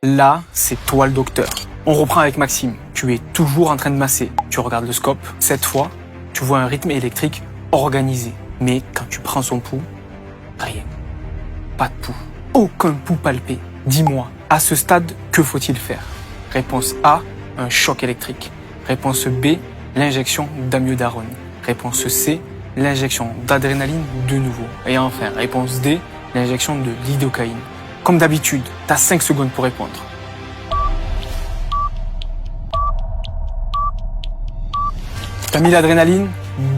Là, c'est toi le docteur. On reprend avec Maxime. Tu es toujours en train de masser. Tu regardes le scope. Cette fois, tu vois un rythme électrique organisé. Mais quand tu prends son pouls, rien. Pas de pouls. Aucun pouls palpé. Dis-moi, à ce stade, que faut-il faire? Réponse A, un choc électrique. Réponse B, l'injection d'amiodarone. Réponse C, l'injection d'adrénaline de nouveau. Et enfin, réponse D, l'injection de lidocaïne. Comme d'habitude, tu as 5 secondes pour répondre. T'as mis l'adrénaline?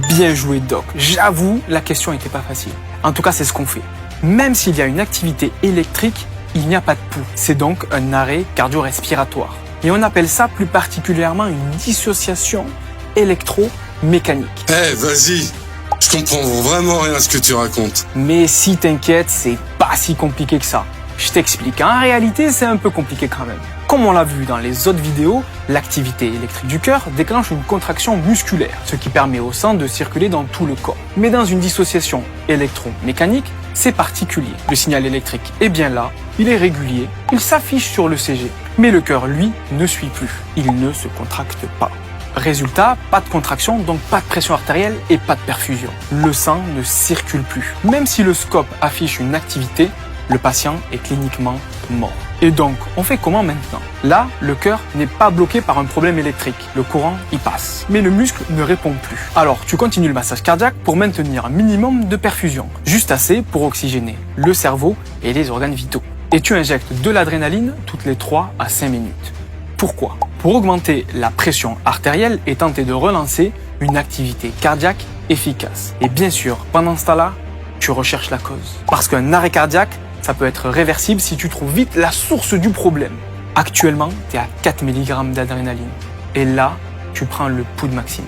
Bien joué, Doc. J'avoue, la question n'était pas facile. En tout cas, c'est ce qu'on fait. Même s'il y a une activité électrique, il n'y a pas de pouls. C'est donc un arrêt cardio-respiratoire. Et on appelle ça plus particulièrement une dissociation électromécanique. Vas-y, je comprends vraiment rien à ce que tu racontes. Mais si t'inquiète, c'est pas si compliqué que ça. Je t'explique. En réalité, c'est un peu compliqué quand même. Comme on l'a vu dans les autres vidéos, l'activité électrique du cœur déclenche une contraction musculaire, ce qui permet au sang de circuler dans tout le corps. Mais dans une dissociation électromécanique, c'est particulier. Le signal électrique est bien là, il est régulier, il s'affiche sur l'ECG. Mais le cœur, lui, ne suit plus. Il ne se contracte pas. Résultat, pas de contraction, donc pas de pression artérielle et pas de perfusion. Le sang ne circule plus. Même si le scope affiche une activité, le patient est cliniquement mort. Et donc, on fait comment maintenant? Là, le cœur n'est pas bloqué par un problème électrique. Le courant y passe. Mais le muscle ne répond plus. Alors, tu continues le massage cardiaque pour maintenir un minimum de perfusion. Juste assez pour oxygéner le cerveau et les organes vitaux. Et tu injectes de l'adrénaline toutes les 3 à 5 minutes. Pourquoi? Pour augmenter la pression artérielle et tenter de relancer une activité cardiaque efficace. Et bien sûr, pendant ce temps-là, tu recherches la cause. Parce qu'un arrêt cardiaque, ça peut être réversible si tu trouves vite la source du problème. Actuellement, tu es à 4 mg d'adrénaline. Et là, tu prends le pouls de Maxime.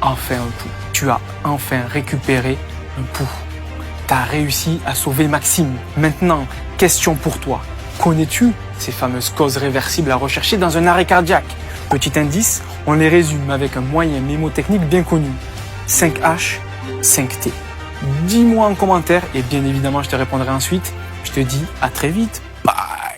Enfin un pouls. Tu as enfin récupéré un pouls. Tu as réussi à sauver Maxime. Maintenant, question pour toi. Connais-tu ces fameuses causes réversibles à rechercher dans un arrêt cardiaque? Petit indice, on les résume avec un moyen mémotechnique bien connu. 5H, 5T. Dis-moi en commentaire et bien évidemment je te répondrai ensuite. Je te dis à très vite.